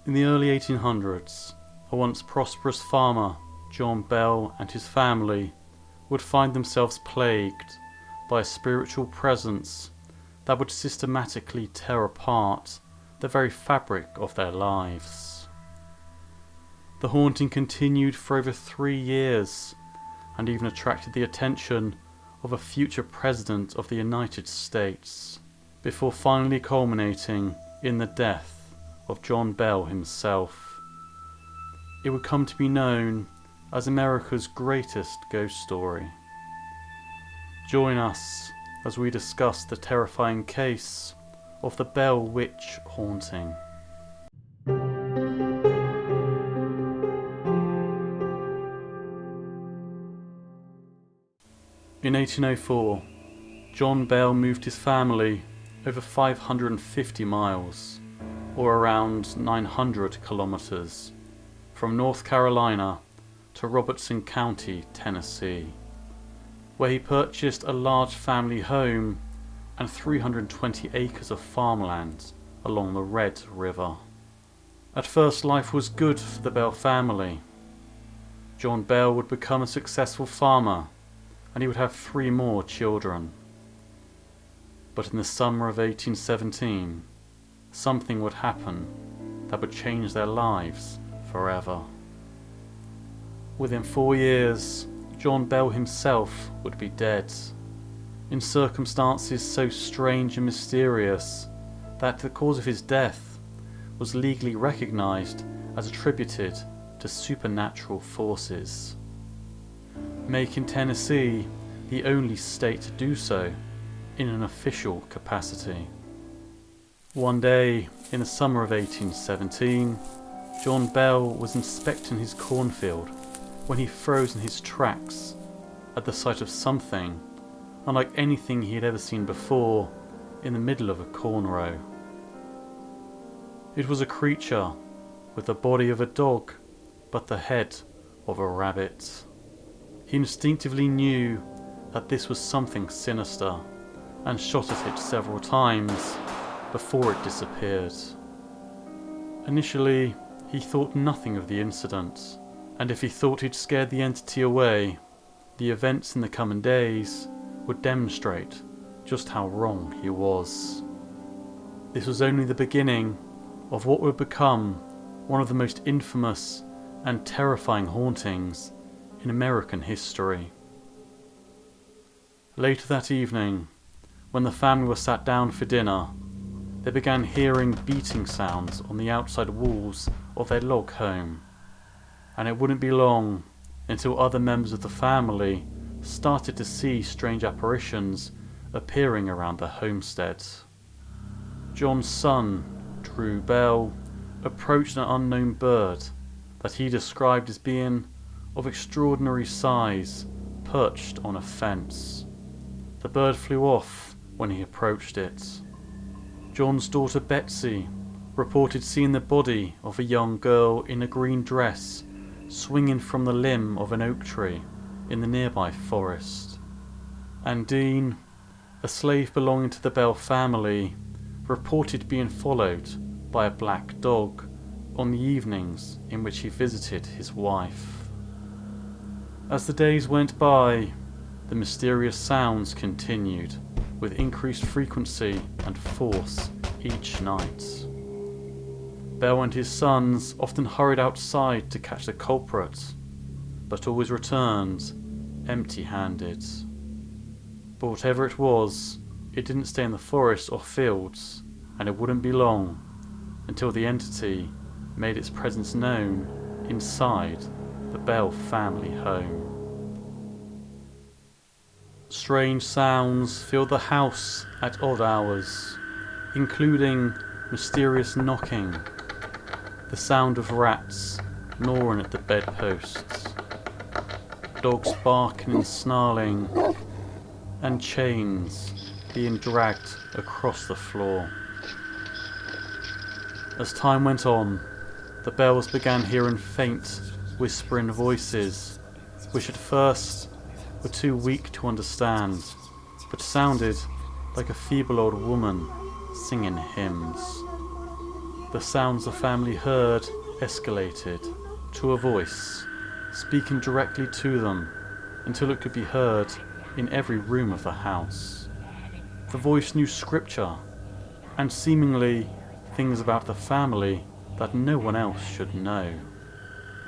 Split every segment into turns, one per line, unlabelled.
In the early 1800s, a once prosperous farmer, John Bell, and his family would find themselves plagued by a spiritual presence that would systematically tear apart the very fabric of their lives. The haunting continued for over 3 years and even attracted the attention of a future president of the United States, before finally culminating in the death of John Bell himself. It would come to be known as America's greatest ghost story. Join us as we discuss the terrifying case of the Bell Witch haunting. In 1804, John Bell moved his family over 550 miles, or around 900 kilometers, from North Carolina to Robertson County, Tennessee, where he purchased a large family home and 320 acres of farmland along the Red River. At first, life was good for the Bell family. John Bell would become a successful farmer, and he would have 3 more children. But in the summer of 1817, something would happen that would change their lives forever. Within 4 years, John Bell himself would be dead, in circumstances so strange and mysterious that the cause of his death was legally recognised as attributed to supernatural forces, making Tennessee the only state to do so in an official capacity. One day in the summer of 1817, John Bell was inspecting his cornfield when he froze in his tracks at the sight of something unlike anything he had ever seen before in the middle of a corn row. It was a creature with the body of a dog but the head of a rabbit. He instinctively knew that this was something sinister and shot at it several times before it disappeared. Initially, he thought nothing of the incident, and if he thought he'd scared the entity away, the events in the coming days would demonstrate just how wrong he was. This was only the beginning of what would become one of the most infamous and terrifying hauntings in American history. Later that evening, when the family was sat down for dinner, they began hearing beating sounds on the outside walls of their log home, and it wouldn't be long until other members of the family started to see strange apparitions appearing around the homestead. John's son, Drew Bell, approached an unknown bird that he described as being of extraordinary size, perched on a fence. The bird flew off when he approached it. John's daughter Betsy reported seeing the body of a young girl in a green dress swinging from the limb of an oak tree in the nearby forest. And Dean, a slave belonging to the Bell family, reported being followed by a black dog on the evenings in which he visited his wife. As the days went by, the mysterious sounds continued, with increased frequency and force each night. Bell and his sons often hurried outside to catch the culprit, but always returned empty-handed. But whatever it was, it didn't stay in the forest or fields, and it wouldn't be long until the entity made its presence known inside the Bell family home. Strange sounds filled the house at odd hours, including mysterious knocking, the sound of rats gnawing at the bedposts, dogs barking and snarling, and chains being dragged across the floor. As time went on, the Bells began hearing faint, whispering voices, which at first were too weak to understand, but sounded like a feeble old woman singing hymns. the sounds the family heard escalated to a voice, speaking directly to them until it could be heard in every room of the house. The voice knew scripture, and seemingly things about the family that no one else should know.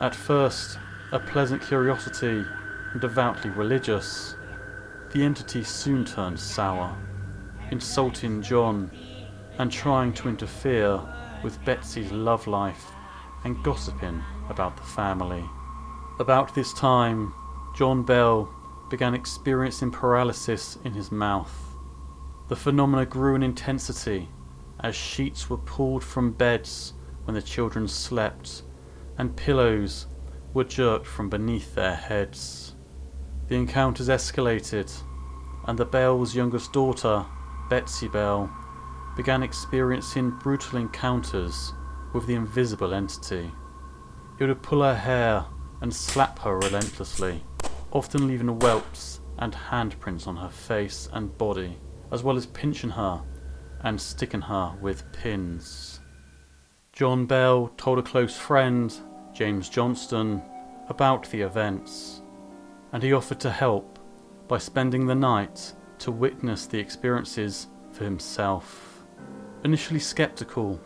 At first, a pleasant curiosity and devoutly religious, the entity soon turned sour, insulting John and trying to interfere with Betsy's love life and gossiping about the family. About this time, John Bell began experiencing paralysis in his mouth. The phenomena grew in intensity as sheets were pulled from beds when the children slept and pillows were jerked from beneath their heads. The encounters escalated, and the Bell's youngest daughter, Betsy Bell, began experiencing brutal encounters with the invisible entity. It would pull her hair and slap her relentlessly, often leaving whelps and handprints on her face and body, as well as pinching her and sticking her with pins. John Bell told a close friend, James Johnston, about the events, and he offered to help by spending the night to witness the experiences for himself. Initially skeptical,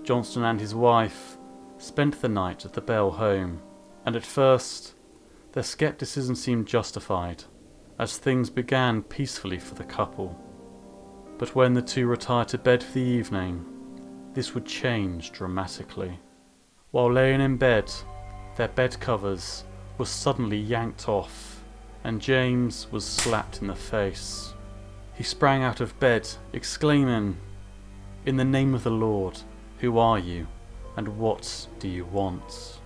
Johnston and his wife spent the night at the Bell home, and at first their skepticism seemed justified, as things began peacefully for the couple. But when the two retired to bed for the evening, this would change dramatically. While laying in bed, their bed covers were suddenly yanked off, and James was slapped in the face. He sprang out of bed, exclaiming, "In the name of the Lord, who are you, and what do you want?"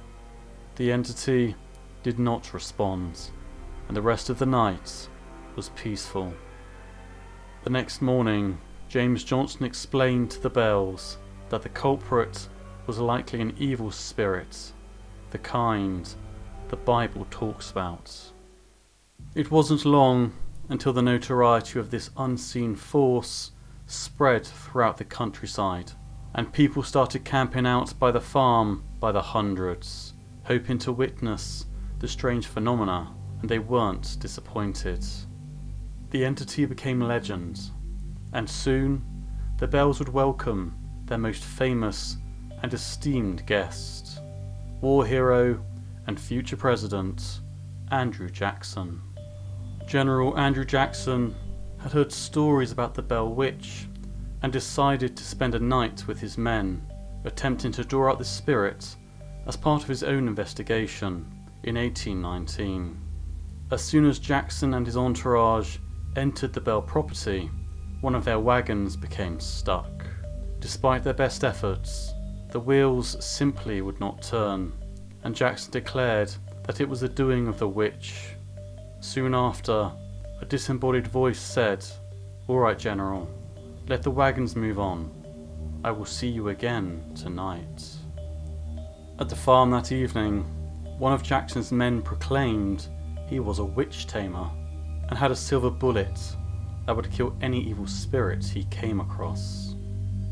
The entity did not respond, and the rest of the night was peaceful. The next morning, James Johnston explained to the Bells that the culprit was likely an evil spirit, the kind the Bible talks about. It wasn't long until the notoriety of this unseen force spread throughout the countryside, and people started camping out by the farm by the hundreds, hoping to witness the strange phenomena, and they weren't disappointed. The entity became legend, and soon the Bells would welcome their most famous and esteemed guest, war hero and future president Andrew Jackson. General Andrew Jackson had heard stories about the Bell Witch and decided to spend a night with his men, attempting to draw out the spirit as part of his own investigation in 1819. As soon as Jackson and his entourage entered the Bell property, one of their wagons became stuck. Despite their best efforts, the wheels simply would not turn, and Jackson declared that it was the doing of the witch. Soon after, a disembodied voice said, "All right, General, let the wagons move on. I will see you again tonight." At the farm that evening, one of Jackson's men proclaimed he was a witch tamer and had a silver bullet that would kill any evil spirit he came across.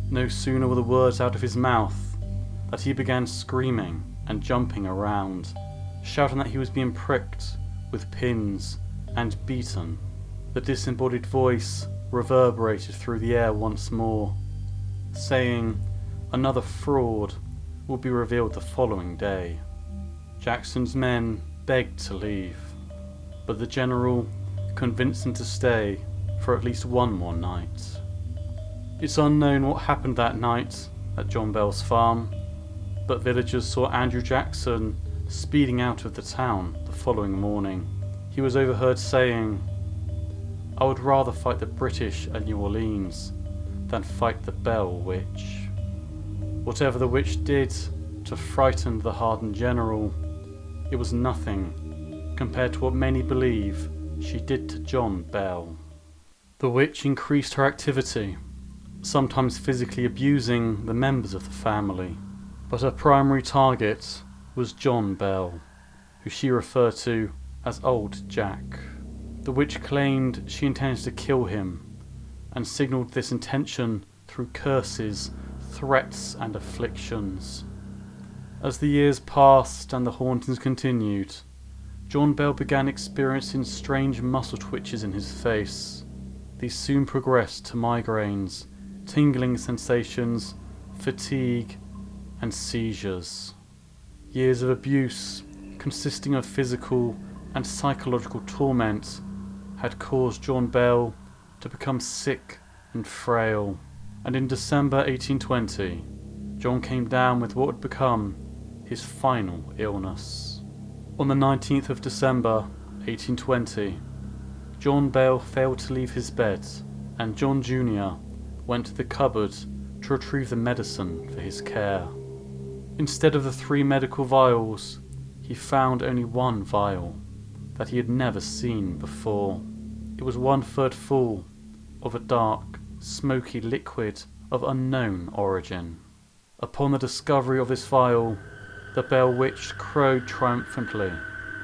No sooner were the words out of his mouth that he began screaming and jumping around, shouting that he was being pricked with pins and beaten. The disembodied voice reverberated through the air once more, saying another fraud will be revealed the following day. Jackson's men begged to leave, but the general convinced them to stay for at least one more night. It's unknown what happened that night at John Bell's farm, but villagers saw Andrew Jackson speeding out of the town the following morning. He was overheard saying, "I would rather fight the British at New Orleans than fight the Bell Witch." Whatever the witch did to frighten the hardened general, it was nothing compared to what many believe she did to John Bell. The witch increased her activity, sometimes physically abusing the members of the family, but her primary target was John Bell, who she referred to as Old Jack. The witch claimed she intended to kill him, and signalled this intention through curses, threats and afflictions. As the years passed and the hauntings continued, John Bell began experiencing strange muscle twitches in his face. These soon progressed to migraines, tingling sensations, fatigue, and seizures. Years of abuse, consisting of physical and psychological torment, had caused John Bell to become sick and frail, and in December 1820, John came down with what would become his final illness. On the 19th of December 1820, John Bell failed to leave his bed, and John Jr. went to the cupboard to retrieve the medicine for his care. Instead of the 3 medical vials, he found only 1 vial that he had never seen before. It was 1/3 full of a dark, smoky liquid of unknown origin. Upon the discovery of this vial, the Bell Witch crowed triumphantly,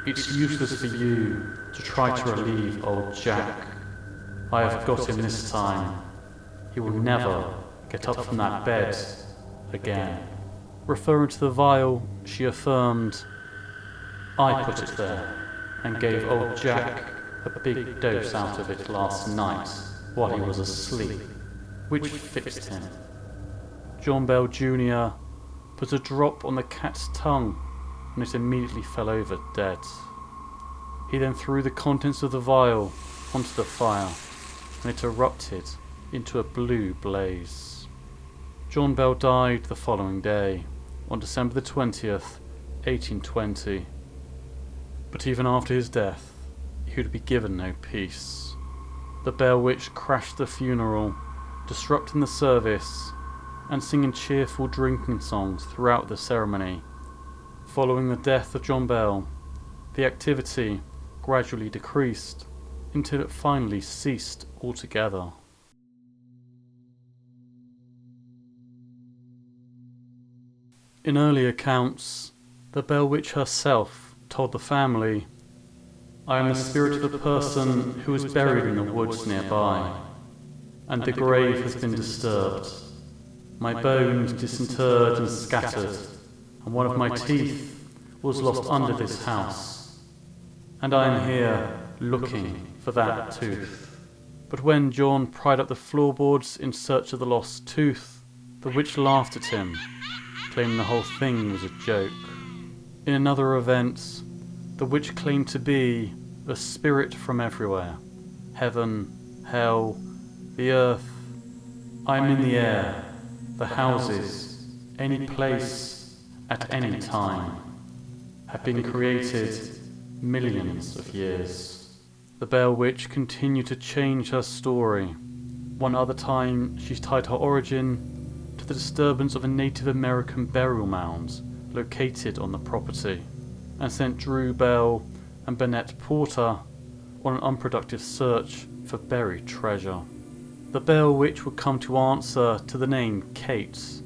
"It's useless for you to try to relieve old Jack. I have got him this time. He will never get up from that bed again." Referring to the vial, she affirmed, "I put it there and gave old Jack a big dose out of it last night while he was asleep, which fixed him." John Bell Jr. put a drop on the cat's tongue and it immediately fell over dead. He then threw the contents of the vial onto the fire and it erupted into a blue blaze. John Bell died the following day, on December the 20th, 1820. But even after his death, he would be given no peace. The Bell Witch crashed the funeral, disrupting the service and singing cheerful drinking songs throughout the ceremony. Following the death of John Bell, the activity gradually decreased until it finally ceased altogether. In early accounts, the Bell Witch herself told the family, "I am the spirit of a person who was buried in the woods nearby, and the grave has been disturbed. My bones disinterred and scattered, and one of my teeth was lost under this house. And I am here looking for that tooth." But when John pried up the floorboards in search of the lost tooth, the witch laughed at him, claiming the whole thing was a joke. In another event, the witch claimed to be a spirit from everywhere: heaven, hell, the earth. "I am in the air, the houses, any place, at any time, have been created millions of years." The Bell Witch continued to change her story. One other time, she tied her origin to the disturbance of a Native American burial mound located on the property, and sent Drew Bell and Bennett Porter on an unproductive search for buried treasure. The Bell Witch would come to answer to the name Kate,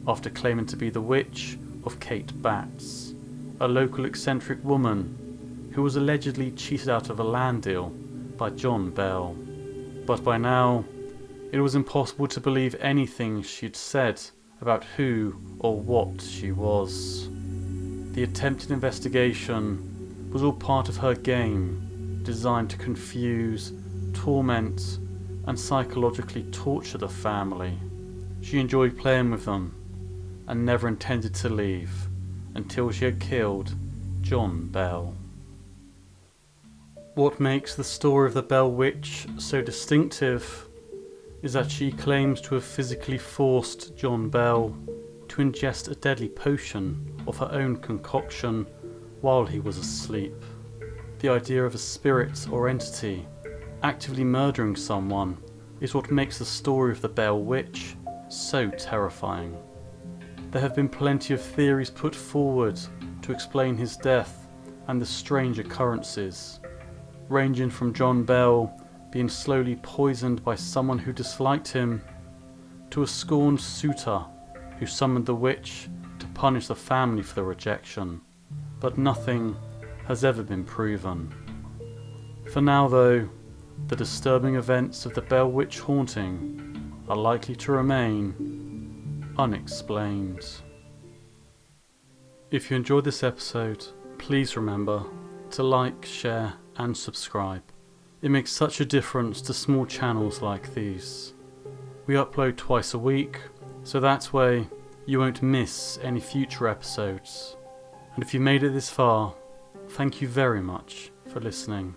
after claiming to be the witch of Kate Batts, a local eccentric woman who was allegedly cheated out of a land deal by John Bell. But by now, it was impossible to believe anything she'd said about who or what she was. The attempted investigation was all part of her game, designed to confuse, torment, and psychologically torture the family. She enjoyed playing with them, and never intended to leave until she had killed John Bell. What makes the story of the Bell Witch so distinctive is that she claims to have physically forced John Bell to ingest a deadly potion of her own concoction while he was asleep. The idea of a spirit or entity actively murdering someone is what makes the story of the Bell Witch so terrifying. There have been plenty of theories put forward to explain his death and the strange occurrences, ranging from John Bell being slowly poisoned by someone who disliked him, to a scorned suitor who summoned the witch to punish the family for the rejection, but nothing has ever been proven. For now though, the disturbing events of the Bell Witch haunting are likely to remain Unexplained. If you enjoyed this episode, please remember to like, share and subscribe. It makes such a difference to small channels like these. We upload twice a week, so that way you won't miss any future episodes. And if you made it this far, thank you very much for listening.